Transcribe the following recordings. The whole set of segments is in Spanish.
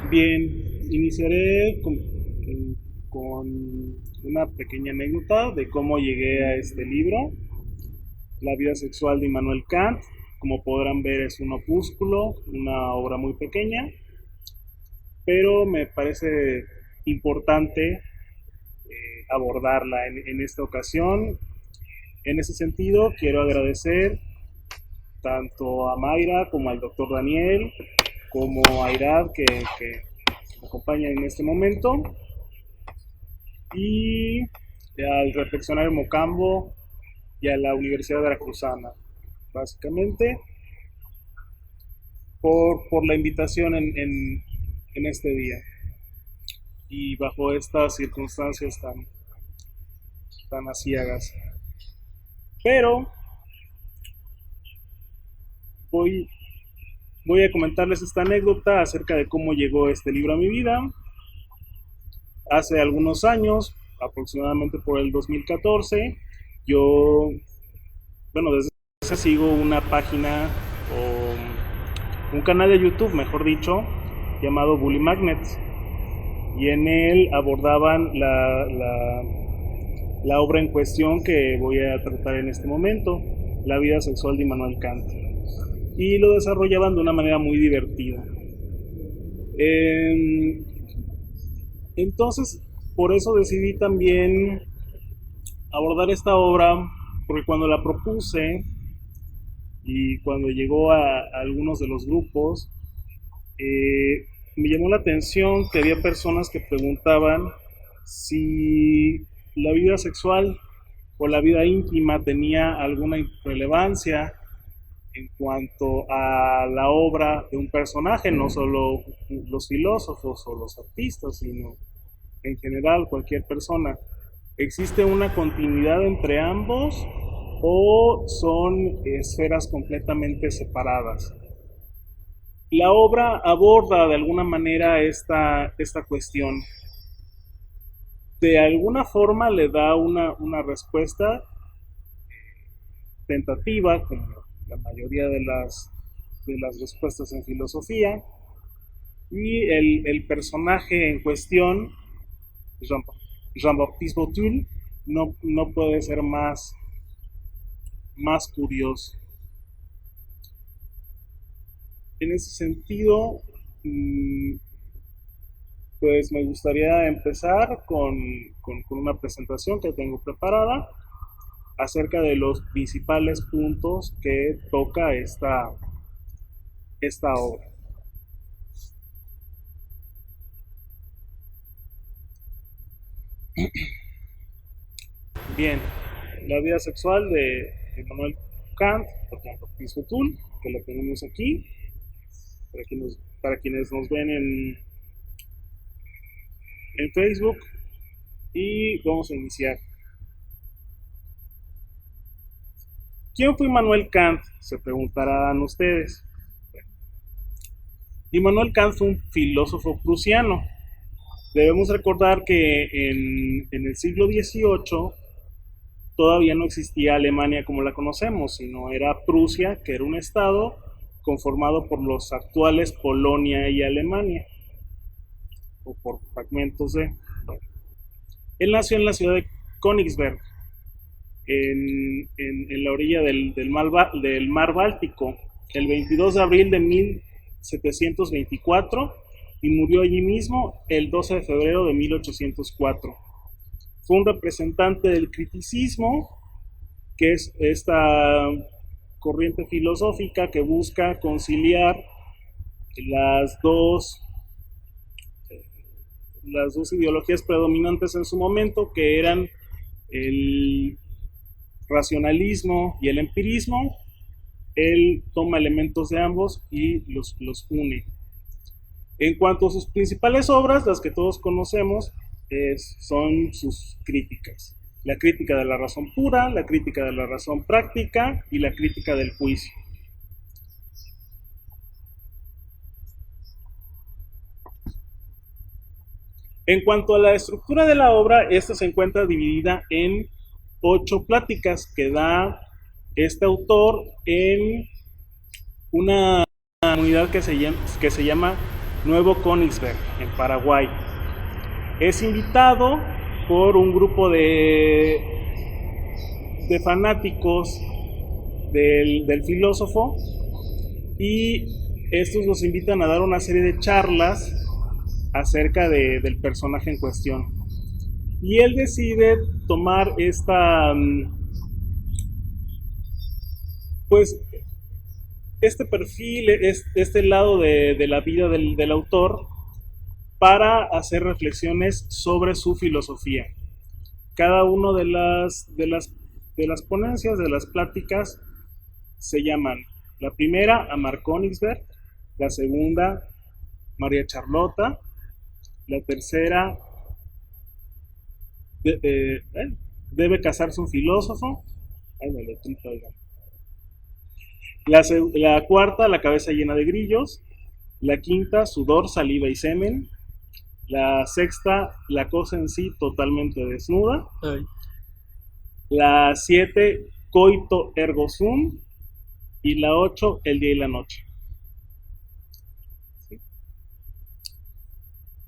Bien, iniciaré con una pequeña anécdota de cómo llegué a este libro, La vida sexual de Immanuel Kant. Como podrán ver, es un opúsculo, una obra muy pequeña, pero me parece importante abordarla en esta ocasión. En ese sentido, quiero agradecer tanto a Mayra como al doctor Daniel, como a Irad que me acompaña en este momento, y al reflexionario Mocambo y a la Universidad Veracruzana, básicamente por la invitación en este día y bajo estas circunstancias tan aciagas. Pero voy, voy a comentarles esta anécdota acerca de cómo llegó este libro a mi vida. Hace algunos años, aproximadamente por el 2014, yo, bueno, desde ese sigo una página o un canal de YouTube, mejor dicho, llamado Bully Magnets, y en él abordaban la obra en cuestión que voy a tratar en este momento, La vida sexual de Immanuel Kant, y lo desarrollaban de una manera muy divertida. Eh, entonces, por eso decidí también abordar esta obra, porque cuando la propuse y cuando llegó a algunos de los grupos, me llamó la atención que había personas que preguntaban si la vida sexual o la vida íntima tenía alguna relevancia en cuanto a la obra de un personaje, no solo los filósofos o los artistas, sino en general cualquier persona. ¿Existe una continuidad entre ambos o son esferas completamente separadas? La obra aborda de alguna manera esta cuestión. De alguna forma le da una respuesta tentativa, como la mayoría de las respuestas en filosofía, y el personaje en cuestión, Jean, Jean-Baptiste Botul, no puede ser más curioso. En ese sentido, pues me gustaría empezar con una presentación que tengo preparada acerca de los principales puntos que toca esta obra. Bien, la vida sexual de Immanuel Kant, por ejemplo, Piscotul, que lo tenemos aquí, para quienes nos ven en Facebook, y vamos a iniciar. ¿Quién fue Immanuel Kant? Se preguntarán ustedes. Immanuel Kant fue un filósofo prusiano. Debemos recordar que en el siglo XVIII todavía no existía Alemania como la conocemos, sino era Prusia, que era un estado conformado por los actuales Polonia y Alemania, o por fragmentos de... Él nació en la ciudad de Königsberg, en la orilla del mar Báltico, el 22 de abril de 1724, y murió allí mismo el 12 de febrero de 1804. Fue un representante del criticismo, que es esta corriente filosófica que busca conciliar las dos, las dos ideologías predominantes en su momento, que eran el racionalismo y el empirismo. Él toma elementos de ambos y los une. En cuanto a sus principales obras, las que todos conocemos, son sus críticas. La crítica de la razón pura, la crítica de la razón práctica y la crítica del juicio. En cuanto a la estructura de la obra, esta se encuentra dividida en 8 pláticas que da este autor en una comunidad que se llama Nuevo Königsberg, en Paraguay. Es invitado por un grupo de fanáticos del filósofo, y estos los invitan a dar una serie de charlas acerca del personaje en cuestión. Y él decide tomar pues este perfil, este lado de la vida del autor, para hacer reflexiones sobre su filosofía. Cada una de las ponencias, de las pláticas, se llaman: la primera, Amar Königsberg; la segunda, María Charlota; la tercera, debe casarse un filósofo. Ay, me lo trito, oigan. La cuarta, la cabeza llena de grillos; la quinta, sudor, saliva y semen; la sexta, la cosa en sí totalmente desnuda; Ay. la siete, coito ergo sum; y la ocho, el día y la noche. ¿Sí?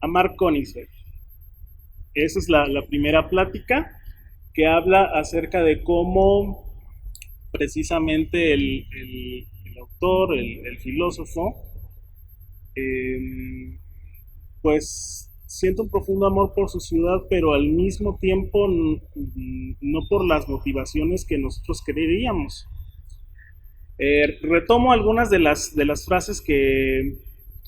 Amar Königsberg. Esa es la primera plática, que habla acerca de cómo precisamente el autor, el filósofo, eh, pues siente un profundo amor por su ciudad, pero al mismo tiempo no por las motivaciones que nosotros creeríamos. Retomo algunas de las frases que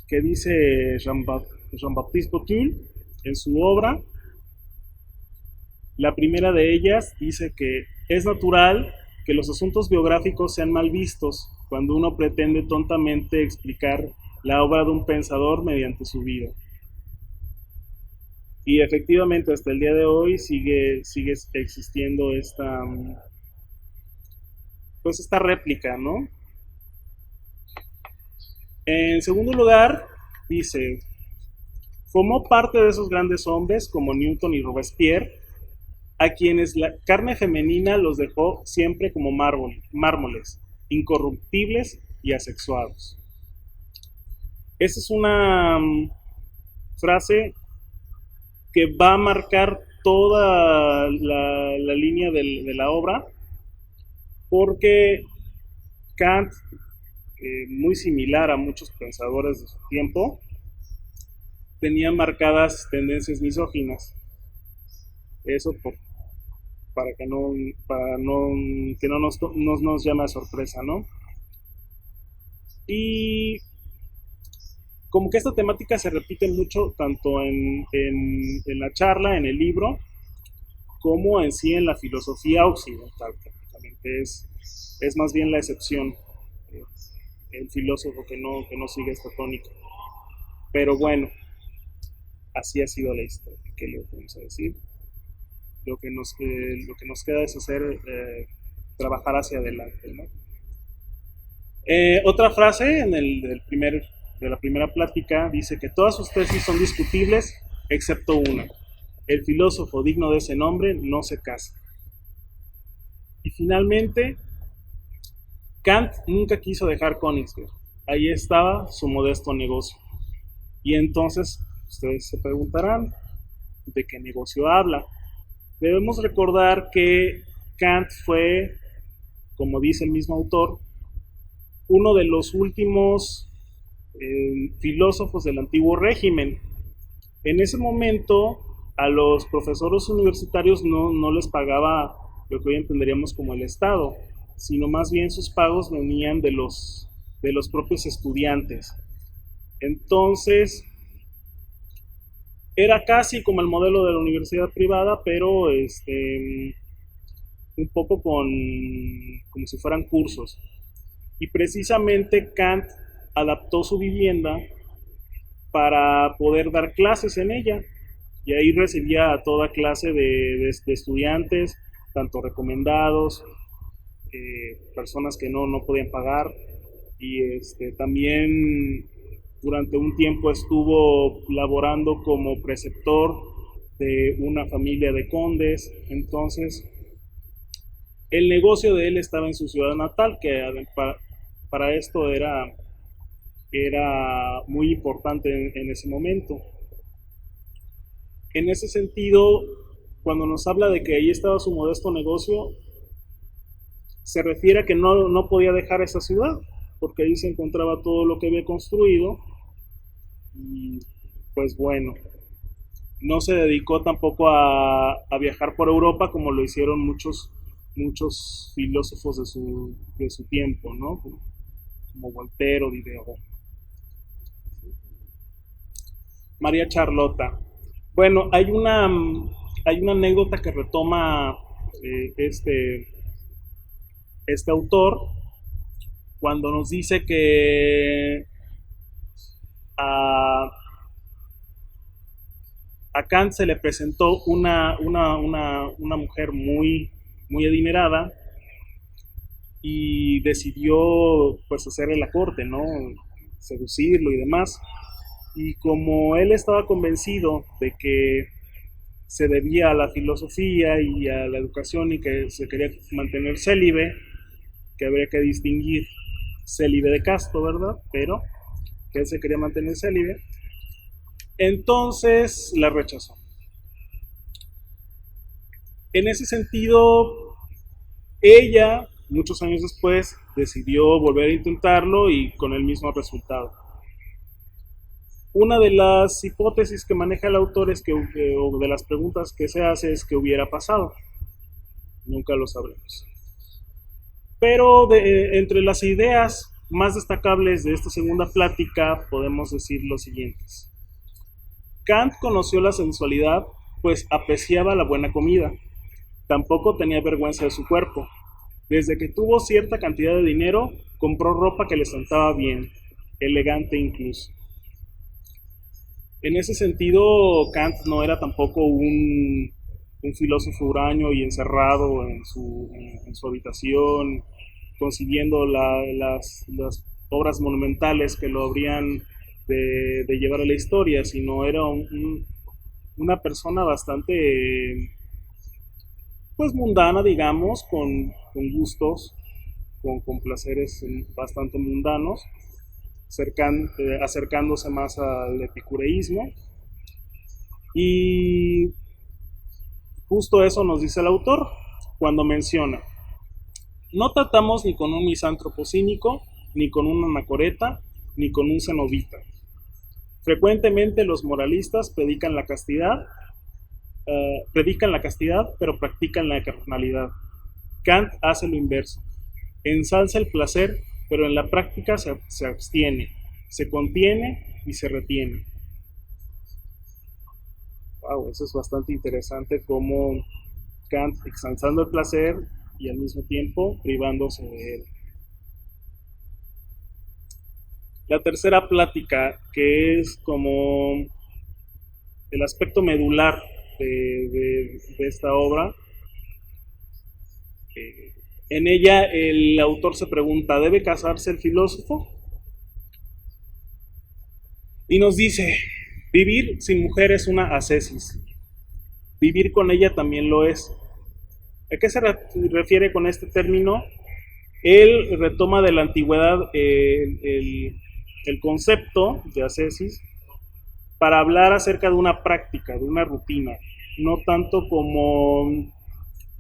dice Jean-Baptiste Boutelle en su obra. La primera de ellas dice que es natural que los asuntos biográficos sean mal vistos cuando uno pretende tontamente explicar la obra de un pensador mediante su vida. Y efectivamente hasta el día de hoy sigue existiendo pues esta réplica, ¿no? En segundo lugar, dice: formó parte de esos grandes hombres como Newton y Robespierre, a quienes la carne femenina los dejó siempre como mármoles, incorruptibles y asexuados. Esa es una frase que va a marcar toda la línea de la obra, porque Kant, muy similar a muchos pensadores de su tiempo, tenía marcadas tendencias misóginas. Eso para que no nos llame a sorpresa, ¿no? Y como que esta temática se repite mucho tanto en la charla, en el libro, como en sí en la filosofía occidental. Prácticamente es más bien la excepción, eh, el filósofo que no sigue esta tónica. Pero bueno, así ha sido la historia. ¿Qué le vamos a decir? Lo que nos queda es hacer, trabajar hacia adelante, ¿no? Otra frase de la primera plática dice que todas sus tesis son discutibles excepto una: el filósofo digno de ese nombre no se casa. Y finalmente, Kant nunca quiso dejar Königsberg. Ahí estaba su modesto negocio. Y entonces ustedes se preguntarán, ¿de qué negocio habla? Debemos recordar que Kant fue, como dice el mismo autor, uno de los últimos filósofos del antiguo régimen. En ese momento, a los profesores universitarios no les pagaba lo que hoy entenderíamos como el Estado, sino más bien sus pagos venían de los propios estudiantes. Entonces, era casi como el modelo de la universidad privada, pero un poco como si fueran cursos. Y precisamente Kant adaptó su vivienda para poder dar clases en ella, y ahí recibía a toda clase de estudiantes, tanto recomendados, personas que no podían pagar, y también durante un tiempo estuvo laborando como preceptor de una familia de condes. Entonces el negocio de él estaba en su ciudad natal, que para esto era muy importante en ese momento. En ese sentido, cuando nos habla de que ahí estaba su modesto negocio, se refiere a que no podía dejar esa ciudad, porque ahí se encontraba todo lo que había construido. Y pues bueno, no se dedicó tampoco a viajar por Europa como lo hicieron muchos filósofos de su tiempo, ¿no? Como Voltaire o Diderot. María Charlota. Bueno, hay una anécdota que retoma este autor cuando nos dice que a, a Kant se le presentó una mujer muy adinerada y decidió pues hacerle la corte, ¿no? Seducirlo y demás. Y como él estaba convencido de que se debía a la filosofía y a la educación y que se quería mantener célibe, que habría que distinguir célibe de casto, ¿verdad? Pero que él se quería mantener célibe, entonces la rechazó. En ese sentido, ella, muchos años después, decidió volver a intentarlo y con el mismo resultado. Una de las hipótesis que maneja el autor es que, o de las preguntas que se hace es qué hubiera pasado. Nunca lo sabremos. Pero entre las ideas más destacables de esta segunda plática podemos decir los siguientes. Kant conoció la sensualidad, pues apreciaba la buena comida. Tampoco tenía vergüenza de su cuerpo. Desde que tuvo cierta cantidad de dinero, compró ropa que le sentaba bien, elegante incluso. En ese sentido, Kant no era tampoco un filósofo huraño y encerrado en su habitación, consiguiendo las obras monumentales que lo habrían de llevar a la historia, sino era una persona bastante pues mundana, digamos, con gustos, con placeres bastante mundanos, acercándose más al epicureísmo. Y justo eso nos dice el autor cuando menciona: no tratamos ni con un misántropo cínico, ni con un anacoreta, ni con un cenobita. Frecuentemente los moralistas predican la castidad, pero practican la carnalidad. Kant hace lo inverso. Ensalza el placer, pero en la práctica se abstiene, se contiene y se retiene. Wow, eso es bastante interesante, como Kant exalzando el placer y al mismo tiempo privándose de él. La tercera plática, que es como el aspecto medular de esta obra, en ella el autor se pregunta: ¿debe casarse el filósofo? Y nos dice: vivir sin mujer es una ascesis. Vivir con ella también lo es. ¿A qué se refiere con este término? Él retoma de la antigüedad el concepto de ascesis para hablar acerca de una práctica, de una rutina, no tanto como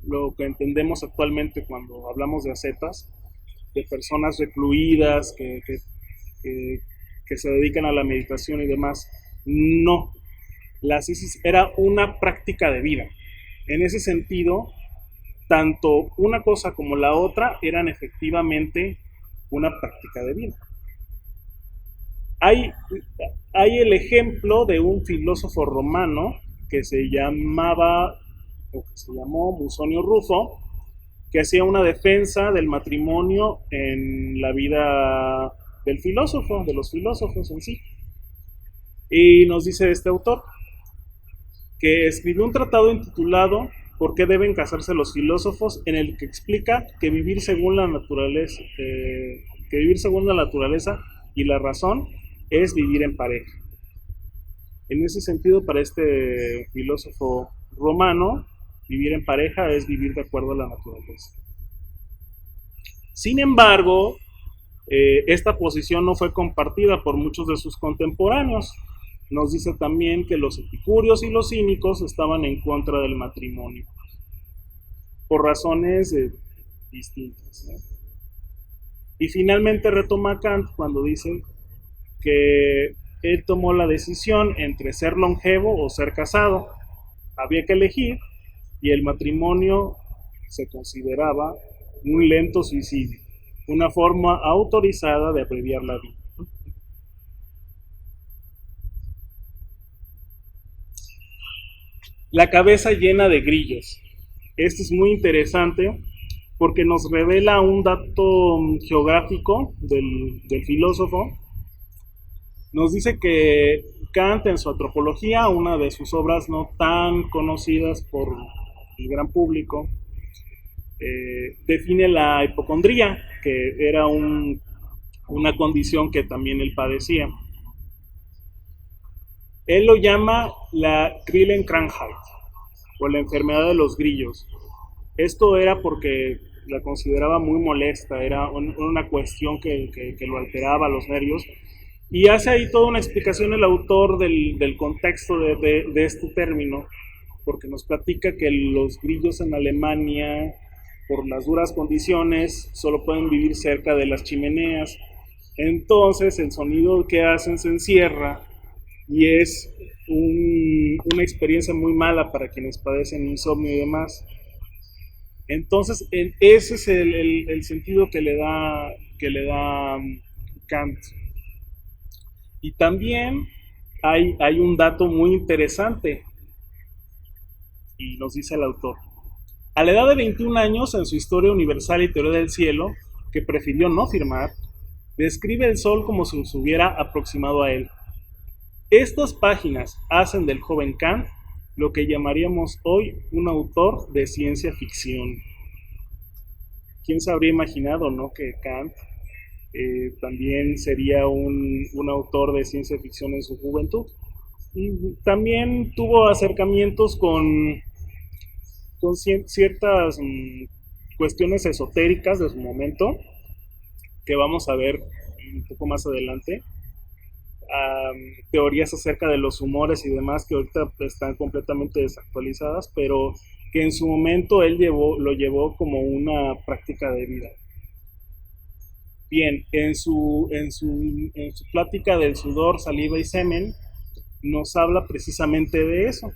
lo que entendemos actualmente cuando hablamos de ascetas, de personas recluidas que se dedican a la meditación y demás. No, la ascesis era una práctica de vida. En ese sentido, tanto una cosa como la otra eran efectivamente una práctica de vida. Hay, hay el ejemplo de un filósofo romano que se llamaba, o que se llamó Musonio Rufo, que hacía una defensa del matrimonio en la vida del filósofo, de los filósofos en sí. Y nos dice este autor que escribió un tratado intitulado ¿Por qué deben casarse los filósofos?, en el que explica que vivir según la naturaleza, y la razón es vivir en pareja. En ese sentido, para este filósofo romano, vivir en pareja es vivir de acuerdo a la naturaleza. Sin embargo, Esta posición no fue compartida por muchos de sus contemporáneos. Nos dice también que los epicúreos y los cínicos estaban en contra del matrimonio, por razones distintas, ¿no? Y finalmente retoma Kant cuando dice que él tomó la decisión entre ser longevo o ser casado. Había que elegir y el matrimonio se consideraba un lento suicidio, una forma autorizada de abreviar la vida. La cabeza llena de grillos. Esto es muy interesante porque nos revela un dato geográfico del filósofo. Nos dice que Kant en su Antropología, una de sus obras no tan conocidas por el gran público, define la hipocondría, que era una condición que también él padecía. Él lo llama la Grillenkrankheit, o la enfermedad de los grillos. Esto era porque la consideraba muy molesta, era una cuestión que lo alteraba los nervios. Y hace ahí toda una explicación el autor del contexto de este término, porque nos platica que los grillos en Alemania, por las duras condiciones, solo pueden vivir cerca de las chimeneas. Entonces el sonido que hacen se encierra y es una experiencia muy mala para quienes padecen insomnio y demás. Entonces ese es el sentido que le da Kant. Y también hay un dato muy interesante, y nos dice el autor. A la edad de 21 años, en su Historia Universal y Teoría del Cielo, que prefirió no firmar, describe el Sol como si se hubiera aproximado a él. Estas páginas hacen del joven Kant lo que llamaríamos hoy un autor de ciencia ficción. ¿Quién se habría imaginado, no, que Kant también sería un autor de ciencia ficción en su juventud? Y también tuvo acercamientos con ciertas cuestiones esotéricas de su momento, que vamos a ver un poco más adelante. Teorías acerca de los humores y demás que ahorita están completamente desactualizadas, pero que en su momento él lo llevó como una práctica de vida. Bien, en su plática del sudor, saliva y semen, nos habla precisamente de eso.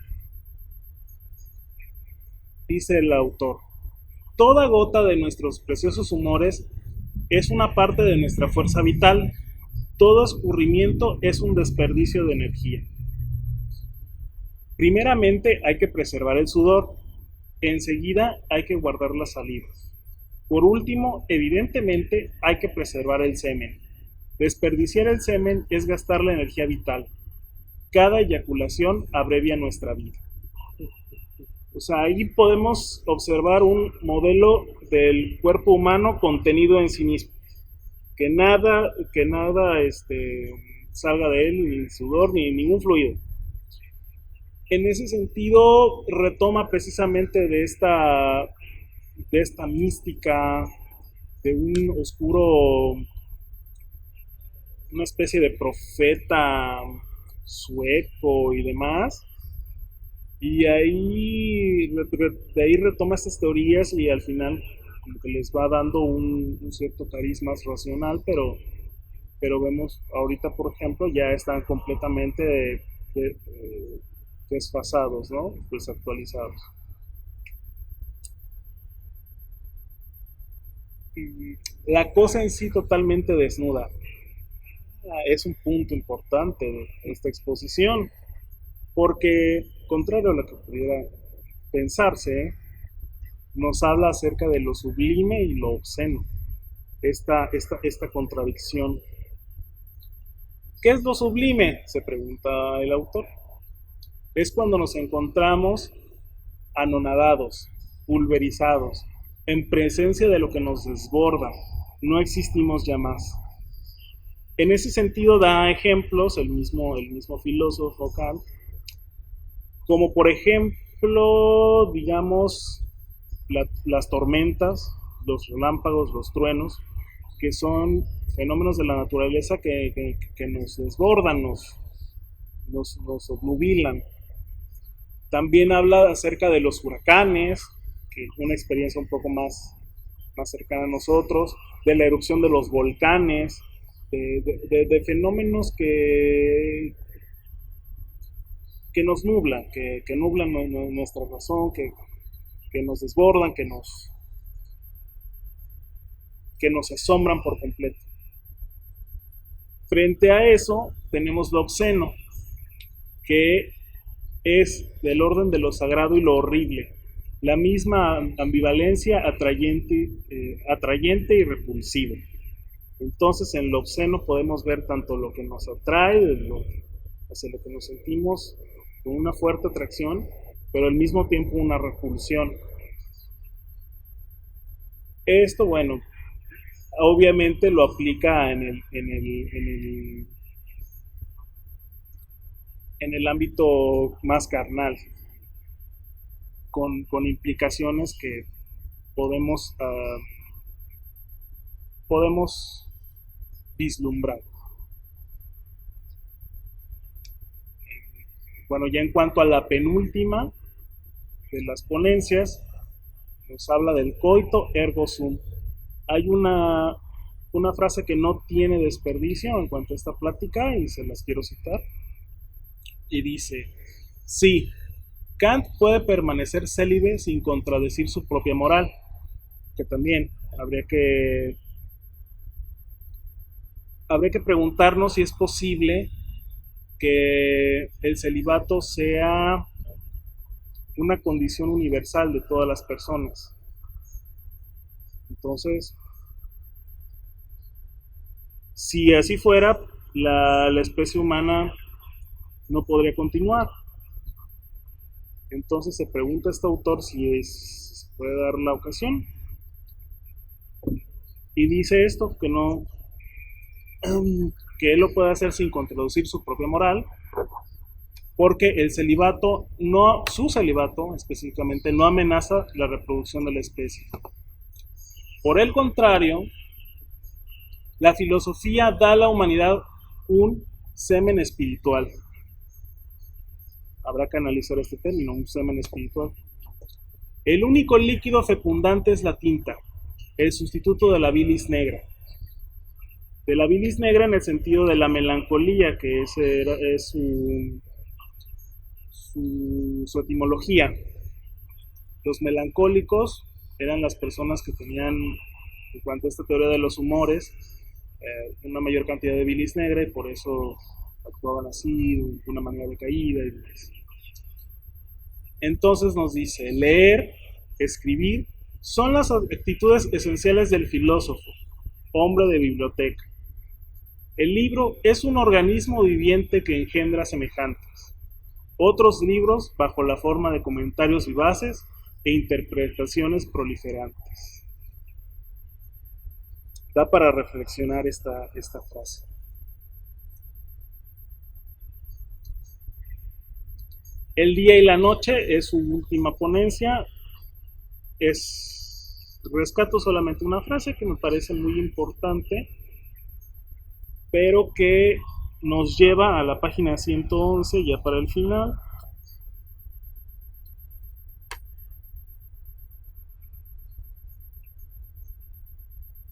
Dice el autor: toda gota de nuestros preciosos humores es una parte de nuestra fuerza vital. Todo escurrimiento es un desperdicio de energía. Primeramente hay que preservar el sudor. Enseguida hay que guardar las salivas. Por último, evidentemente, hay que preservar el semen. Desperdiciar el semen es gastar la energía vital. Cada eyaculación abrevia nuestra vida. O sea, ahí podemos observar un modelo del cuerpo humano contenido en sí mismo. Que nada salga de él, ni sudor, ni ningún fluido. En ese sentido, retoma precisamente de esta mística, de un oscuro, una especie de profeta sueco y demás. Y de ahí retoma estas teorías y al final como que les va dando un cierto carisma racional, pero vemos ahorita, por ejemplo, ya están completamente desfasados, ¿no? Desactualizados. La cosa en sí totalmente desnuda es un punto importante de esta exposición, porque, contrario a lo que pudiera pensarse, nos habla acerca de lo sublime y lo obsceno, esta contradicción. ¿Qué es lo sublime?, se pregunta el autor. Es cuando nos encontramos anonadados, pulverizados, en presencia de lo que nos desborda, no existimos ya más. En ese sentido da ejemplos el mismo filósofo Kant, como por ejemplo, digamos, las tormentas, los relámpagos, los truenos, que son fenómenos de la naturaleza que nos desbordan, nos obnubilan. También habla acerca de los huracanes, que es una experiencia un poco más cercana a nosotros, de la erupción de los volcanes, de fenómenos que nos nublan, que nublan nuestra razón, que nos desbordan, que nos asombran por completo. Frente a eso tenemos lo obsceno, que es del orden de lo sagrado y lo horrible, la misma ambivalencia atrayente y repulsivo. Entonces en lo obsceno podemos ver tanto lo que nos atrae, hacia lo que nos sentimos con una fuerte atracción, pero al mismo tiempo una repulsión. Esto, bueno, obviamente lo aplica en el ámbito más carnal, con implicaciones que podemos vislumbrar. Bueno, ya en cuanto a la penúltima de las ponencias, nos habla del coito ergo sum. Hay una frase que no tiene desperdicio en cuanto a esta plática y se las quiero citar. Y dice, sí, Kant puede permanecer célibe sin contradecir su propia moral, que también habría que preguntarnos si es posible que el celibato sea una condición universal de todas las personas. Entonces, si así fuera, la especie humana no podría continuar. Entonces se pregunta este autor si se puede dar la ocasión. Y dice esto, que él lo puede hacer sin contradecir su propia moral, porque el celibato, su celibato específicamente, no amenaza la reproducción de la especie. Por el contrario, la filosofía da a la humanidad un semen espiritual. Habrá que analizar este término, un semen espiritual. El único líquido fecundante es la tinta, el sustituto de la bilis negra. De la bilis negra en el sentido de la melancolía, que es su etimología. Los melancólicos eran las personas que tenían, en cuanto a esta teoría de los humores, una mayor cantidad de bilis negra y por eso actuaban así, de una manera decaída y demás. Entonces nos dice, leer, escribir, son las actitudes esenciales del filósofo, hombre de biblioteca. El libro es un organismo viviente que engendra semejantes. Otros libros bajo la forma de comentarios vivaces e interpretaciones proliferantes. Da para reflexionar esta frase. El día y la noche es su última ponencia. Rescato solamente una frase que me parece muy importante, pero que nos lleva a la página 111 ya para el final.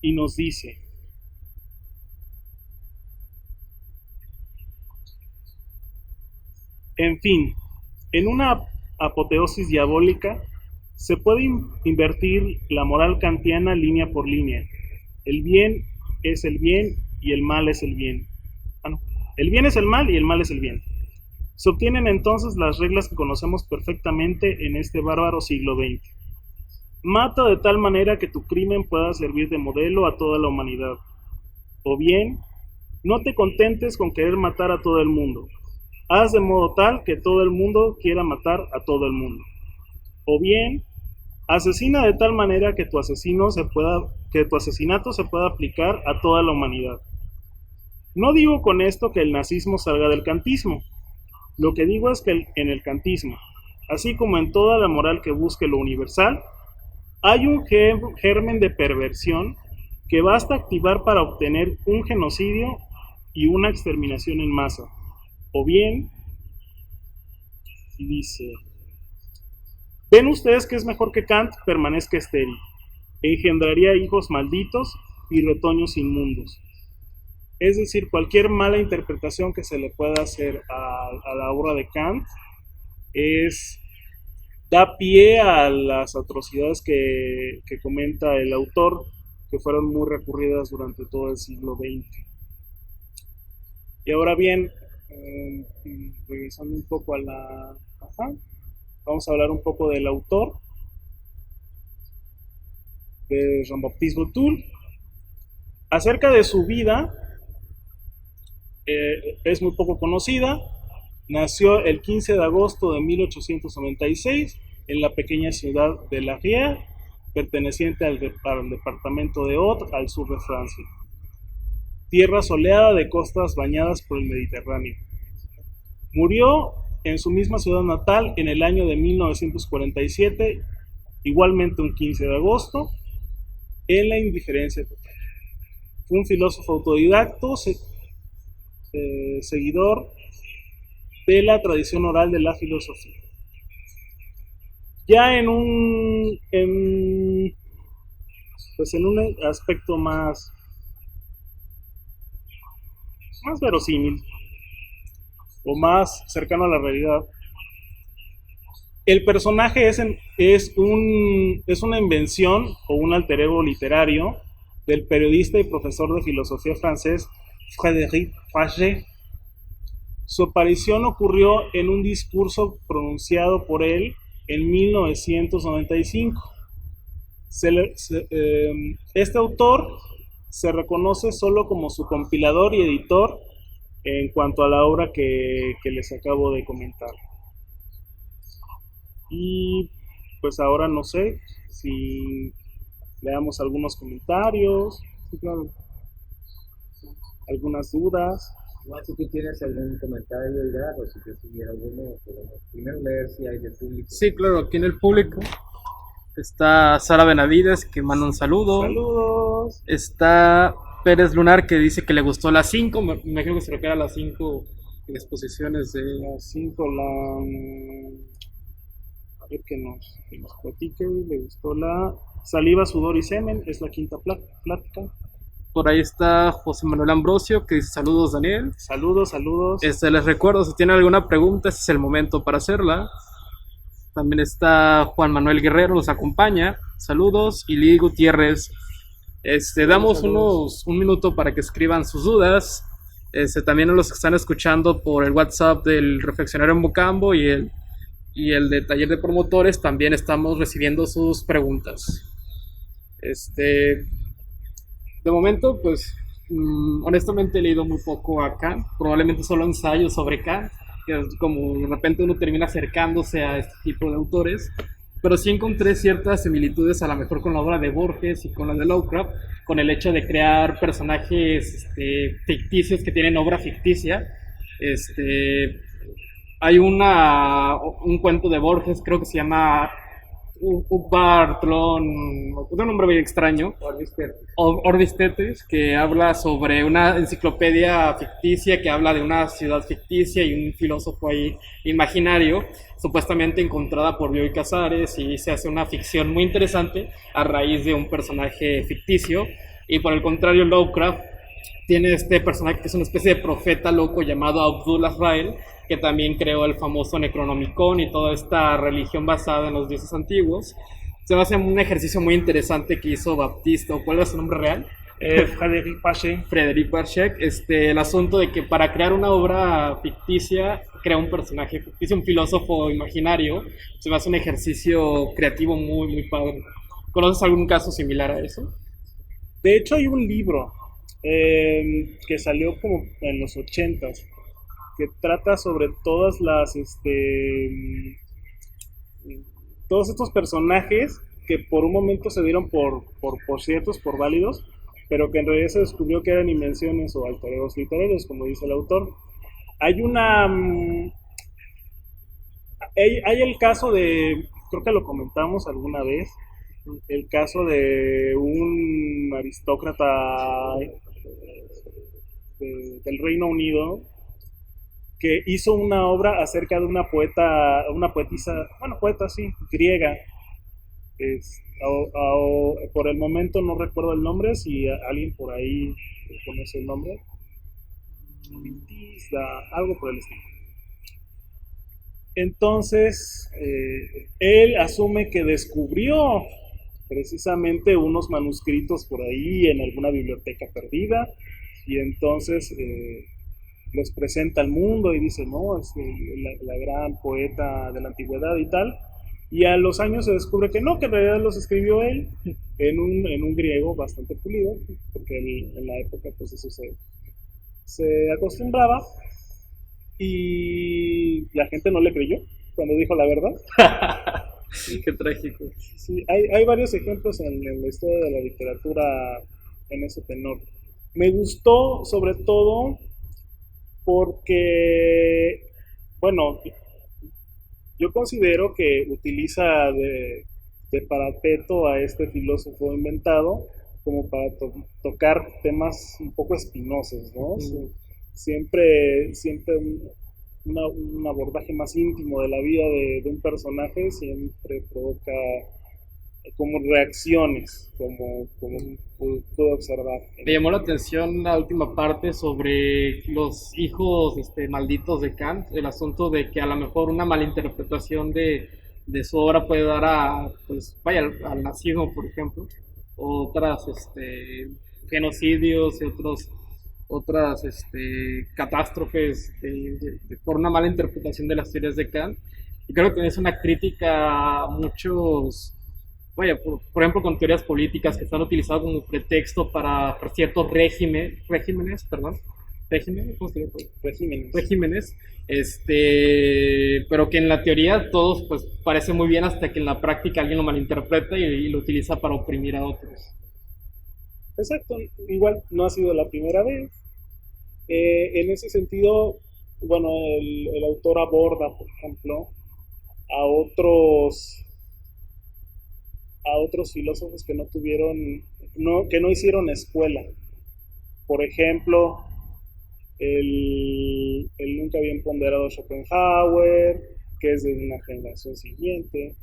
Y nos dice, en fin, en una apoteosis diabólica se puede invertir la moral kantiana línea por línea. El bien es el bien y el mal es el bien. El bien es el mal y el mal es el bien. Se obtienen entonces las reglas que conocemos perfectamente en este bárbaro siglo XX. Mata de tal manera que tu crimen pueda servir de modelo a toda la humanidad. O bien, no te contentes con querer matar a todo el mundo. Haz de modo tal que todo el mundo quiera matar a todo el mundo. O bien, asesina de tal manera que tu asesinato se pueda aplicar a toda la humanidad. No digo con esto que el nazismo salga del kantismo. Lo que digo es que en el kantismo, así como en toda la moral que busque lo universal, hay un germen de perversión que basta activar para obtener un genocidio y una exterminación en masa. O bien, y dice, ¿ven ustedes que es mejor que Kant permanezca estéril? Engendraría hijos malditos y retoños inmundos. Es decir, cualquier mala interpretación que se le pueda hacer a la obra de Kant es da pie a las atrocidades que comenta el autor, que fueron muy recurridas durante todo el siglo XX. Y ahora bien, regresando un poco a la... Ajá, vamos a hablar un poco del autor, de Jean-Baptiste Boutoul. Acerca de su vida, es muy poco conocida. Nació el 15 de agosto de 1896 en la pequeña ciudad de La Rière, perteneciente al departamento de Aude, al sur de Francia. Tierra soleada de costas bañadas por el Mediterráneo. Murió en su misma ciudad natal en el año de 1947, igualmente un 15 de agosto, en la indiferencia total. Fue un filósofo autodidacto, seguidor de la tradición oral de la filosofía. Ya pues en un aspecto más verosímil o más cercano a la realidad, el personaje es una invención o un alter ego literario del periodista y profesor de filosofía francés Frédéric Faget. Su aparición ocurrió en un discurso pronunciado por él en 1995. Este autor se reconoce solo como su compilador y editor en cuanto a la obra que les acabo de comentar. Y pues ahora no sé si leamos algunos comentarios, algunas dudas. Igual si tú tienes algún comentario, Edgar, o si yo tuviera alguno, podemos primero leer si hay de público. Sí, claro, aquí en el público está Sara Benavides, que manda un saludo. Saludos. Está Pérez Lunar, que dice que le gustó las 5. Me imagino que se refiere a las 5 exposiciones de... Las 5, a ver que nos platique. Le gustó la Saliva, Sudor y Semen, es la quinta plática. Por ahí está José Manuel Ambrosio, que dice saludos, Daniel. Saludos. Les recuerdo, si tienen alguna pregunta, este es el momento para hacerla. También está Juan Manuel Guerrero, nos acompaña. Saludos. Y Lili Gutiérrez. Damos un minuto para que escriban sus dudas. También a los que están escuchando por el WhatsApp del Reflexionario en Mocambo y el de Taller de Promotores, también estamos recibiendo sus preguntas. De momento, pues, honestamente he leído muy poco a Kant, probablemente solo ensayos sobre Kant, que es como de repente uno termina acercándose a este tipo de autores, pero sí encontré ciertas similitudes a lo mejor con la obra de Borges y con la de Lovecraft, con el hecho de crear personajes ficticios que tienen obra ficticia. Hay un cuento de Borges, creo que se llama Ubartlón, un nombre muy extraño, Orbis Tetris, que habla sobre una enciclopedia ficticia que habla de una ciudad ficticia y un filósofo ahí imaginario, supuestamente encontrada por Bioy Casares, y se hace una ficción muy interesante a raíz de un personaje ficticio. Y por el contrario, Lovecraft tiene este personaje que es una especie de profeta loco llamado Abdul Azrael, que también creó el famoso Necronomicon y toda esta religión basada en los dioses antiguos. Se me hace un ejercicio muy interesante que hizo Baptiste, ¿o cuál era su nombre real? Frédéric Faget. Frédéric Faget, el asunto de que para crear una obra ficticia crea un personaje ficticio, un filósofo imaginario. Se me hace un ejercicio creativo muy, muy padre. ¿Conoces algún caso similar a eso? De hecho hay un libro que salió como en los 80s, que trata sobre todos estos personajes que por un momento se dieron por ciertos, por válidos, pero que en realidad se descubrió que eran invenciones o alter egos literarios, como dice el autor. Hay hay el caso de, creo que lo comentamos alguna vez, el caso de un aristócrata del Reino Unido, que hizo una obra acerca de una poetisa, bueno, poeta, sí, griega. Por el momento no recuerdo el nombre, si alguien por ahí conoce el nombre. Algo por el estilo. Entonces, él asume que descubrió precisamente unos manuscritos por ahí en alguna biblioteca perdida, y entonces los presenta al mundo y dice, no, es la gran poeta de la antigüedad y tal. Y a los años se descubre que no, que en realidad los escribió él en un griego bastante pulido, porque en la época pues eso se acostumbraba, y la gente no le creyó cuando dijo la verdad. Qué trágico. Sí, hay varios ejemplos en la historia de la literatura en ese tenor. Me gustó sobre todo porque, bueno, yo considero que utiliza de parapeto a este filósofo inventado como para tocar temas un poco espinosos, ¿no? Siempre un abordaje más íntimo de la vida de un personaje siempre provoca como reacciones, como puedo observar. Me llamó la atención la última parte sobre los hijos malditos de Kant, el asunto de que a lo mejor una malinterpretación de su obra puede dar a, pues, vaya, al nazismo, por ejemplo, otras genocidios y otras catástrofes por una mala interpretación de las teorías de Kant. Y creo que es una crítica a muchos, vaya, por ejemplo, con teorías políticas que están utilizadas como pretexto para ciertos regímenes, ¿cómo se llama? Regímenes, pero que en la teoría todos pues parece muy bien hasta que en la práctica alguien lo malinterpreta y lo utiliza para oprimir a otros. Exacto, igual no ha sido la primera vez. En ese sentido, bueno, el autor aborda, por ejemplo, a otros filósofos que que no hicieron escuela. Por ejemplo, el nunca bien ponderado Schopenhauer, que es de una generación siguiente,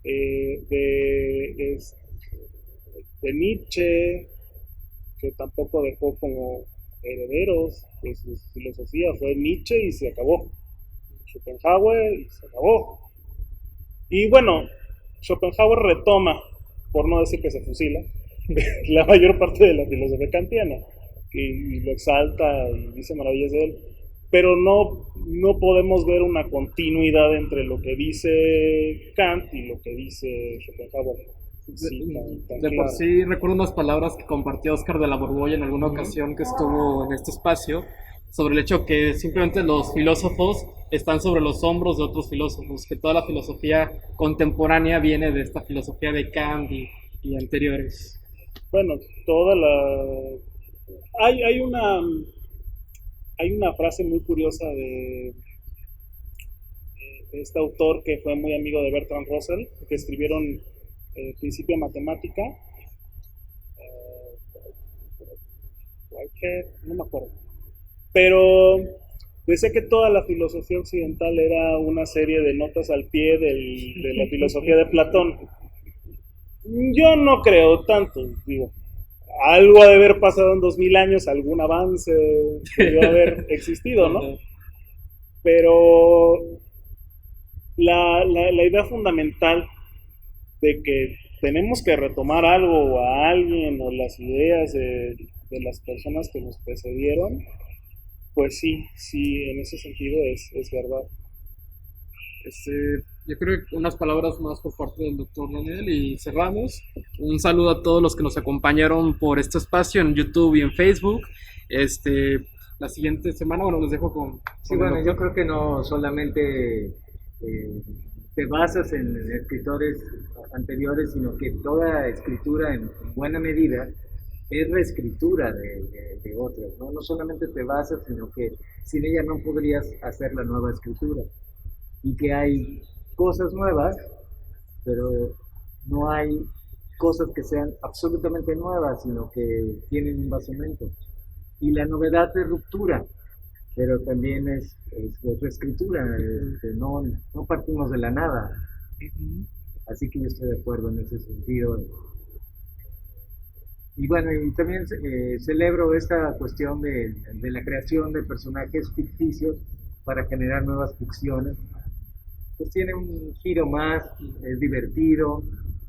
de Nietzsche, que tampoco dejó como herederos de su filosofía, fue Nietzsche y se acabó, Schopenhauer y se acabó. Y bueno, Schopenhauer retoma, por no decir que se fusila, la mayor parte de la filosofía kantiana, y lo exalta y dice maravillas de él, pero no podemos ver una continuidad entre lo que dice Kant y lo que dice Schopenhauer. Sí, de por sí recuerdo unas palabras que compartió Oscar de la Borbolla en alguna ocasión que estuvo en este espacio sobre el hecho que simplemente los filósofos están sobre los hombros de otros filósofos, que toda la filosofía contemporánea viene de esta filosofía de Kant y anteriores. Bueno, hay una frase muy curiosa de este autor que fue muy amigo de Bertrand Russell, que escribieron Principia Matemática, no me acuerdo, pero decía que toda la filosofía occidental era una serie de notas al pie de la filosofía de Platón. Yo no creo tanto, digo, algo ha de haber pasado en 2000 años, algún avance debió haber existido, ¿no? Pero la idea fundamental de que tenemos que retomar algo o a alguien o las ideas de las personas que nos precedieron, pues sí, en ese sentido es verdad. Yo creo que unas palabras más por parte del doctor Daniel y cerramos. Un saludo a todos los que nos acompañaron por este espacio en YouTube y en Facebook. La siguiente semana, bueno, los dejo con... Sí, bueno, yo creo que no solamente te basas en escritores anteriores, sino que toda escritura en buena medida es reescritura de otras, ¿no? No solamente te basas, sino que sin ella no podrías hacer la nueva escritura. Y que hay cosas nuevas, pero no hay cosas que sean absolutamente nuevas, sino que tienen un basamento. Y la novedad es ruptura, pero también es reescritura, no partimos de la nada. Así que yo estoy de acuerdo en ese sentido. Y bueno, y también celebro esta cuestión de la creación de personajes ficticios para generar nuevas ficciones. Pues tiene un giro más, es divertido,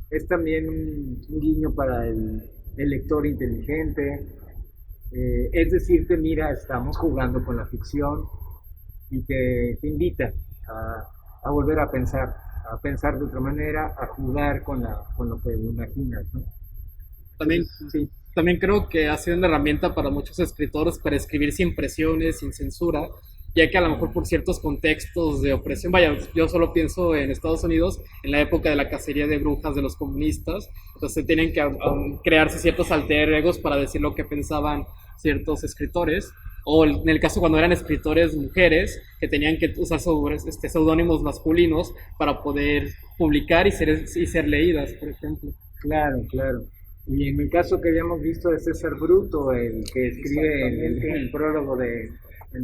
es también un guiño para el lector inteligente, es decirte, mira, estamos jugando con la ficción y te invita a volver a pensar de otra manera, a jugar con lo que imaginas, ¿no? También, Entonces, sí. también creo que ha sido una herramienta para muchos escritores para escribir sin presiones, sin censura, ya que a lo mejor por ciertos contextos de opresión, vaya, yo solo pienso en Estados Unidos, en la época de la cacería de brujas de los comunistas, entonces tienen que crearse ciertos alter egos para decir lo que pensaban ciertos escritores, o en el caso cuando eran escritores mujeres, que tenían que usar seudónimos masculinos para poder publicar y ser leídas, por ejemplo. Claro, claro. Y en el caso que habíamos visto de César Bruto, el que escribe el prólogo en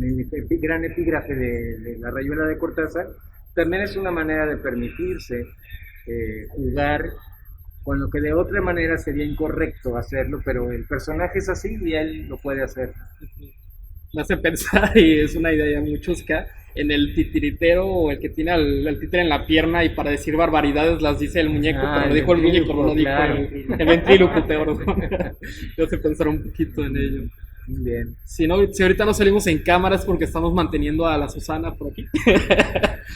el gran epígrafe de La Rayuela de Cortázar, también es una manera de permitirse jugar con lo que de otra manera sería incorrecto hacerlo, pero el personaje es así y él lo puede hacer. Me hace pensar, y es una idea muy chusca, en el titiritero o el que tiene el títere en la pierna y para decir barbaridades las dice el muñeco, pero lo dijo el muñeco, no lo dijo claro. el ventríloco, peor. Me hace pensar un poquito en ello. Muy bien. Si ahorita no salimos en cámara es porque estamos manteniendo a la Susana por aquí.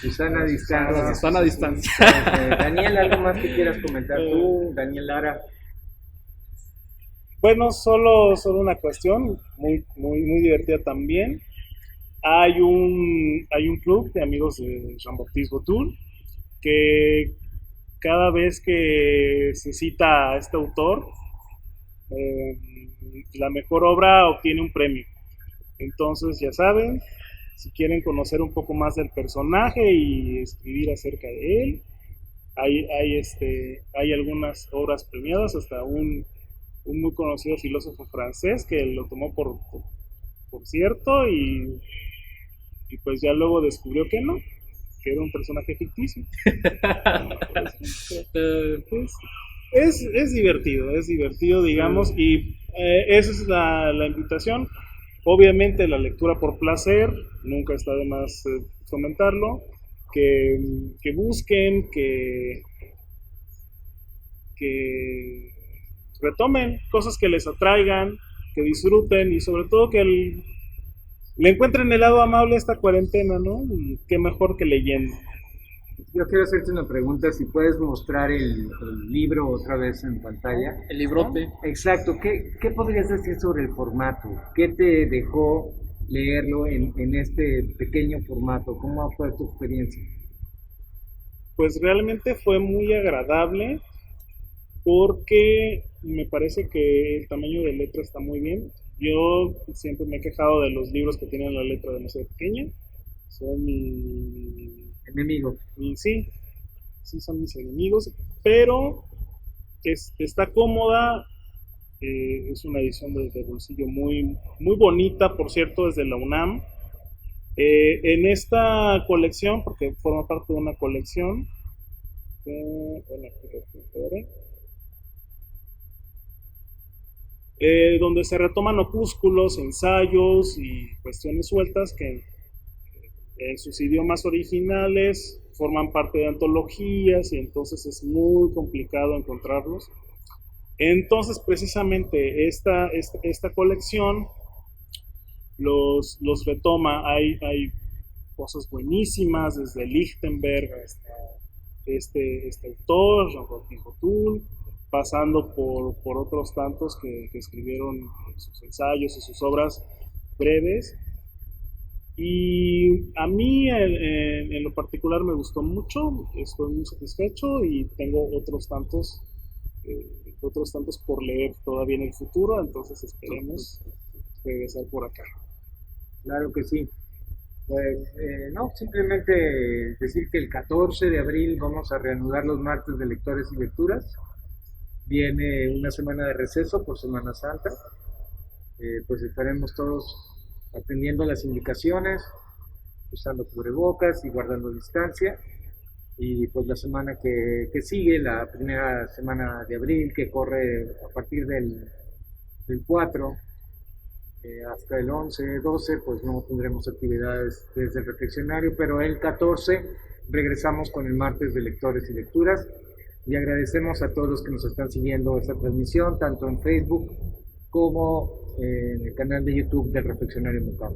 Susana a distancia. A la Susana a distancia. Daniel, ¿algo más que quieras comentar tú? Daniel Lara. Bueno, solo una cuestión muy divertida también. Hay un club de amigos de Jean-Baptiste Botul que cada vez que se cita a este autor, la mejor obra obtiene un premio. Entonces, ya saben, si quieren conocer un poco más del personaje y escribir acerca de él, hay algunas obras premiadas, hasta un muy conocido filósofo francés que lo tomó por cierto y pues ya luego descubrió que no, que era un personaje ficticio. Pues, es divertido, digamos, y esa es la invitación. Obviamente la lectura por placer, nunca está de más comentarlo, que busquen, que retomen cosas que les atraigan, que disfruten y sobre todo que le encuentren el lado amable a esta cuarentena, ¿no? Y qué mejor que leyendo. Yo quiero hacerte una pregunta, si puedes mostrar el libro otra vez en pantalla. El librote. Exacto, ¿qué podrías decir sobre el formato? ¿Qué te dejó leerlo en este pequeño formato? ¿Cómo fue tu experiencia? Pues realmente fue muy agradable porque me parece que el tamaño de letra está muy bien. Yo siempre me he quejado de los libros que tienen la letra demasiado pequeña. Son mi enemigo. Sí, son mis enemigos, pero está cómoda. Es una edición de bolsillo muy bonita, por cierto, desde la UNAM. En esta colección, porque forma parte de una colección, donde se retoman opúsculos, ensayos y cuestiones sueltas que en sus idiomas originales forman parte de antologías y entonces es muy complicado encontrarlos. Entonces precisamente esta colección los retoma. Hay cosas buenísimas desde Lichtenberg hasta este autor, Jean-Baptiste Botul, pasando por otros tantos que escribieron sus ensayos y sus obras breves. Y a mí en lo particular me gustó mucho, estoy muy satisfecho y tengo otros tantos por leer todavía en el futuro, entonces esperemos regresar por acá. Claro que sí. Pues no, simplemente decir que el 14 de abril vamos a reanudar los martes de lectores y lecturas. Viene una semana de receso por Semana Santa. Pues estaremos todos atendiendo las indicaciones, usando cubrebocas y guardando distancia. Y pues la semana que sigue, la primera semana de abril, que corre a partir del 4 hasta el 11, 12, pues no tendremos actividades desde el reflexionario, pero el 14 regresamos con el martes de lectores y lecturas. Y agradecemos a todos los que nos están siguiendo esta transmisión, tanto en Facebook como en el canal de YouTube del Reflexionario Mucamo.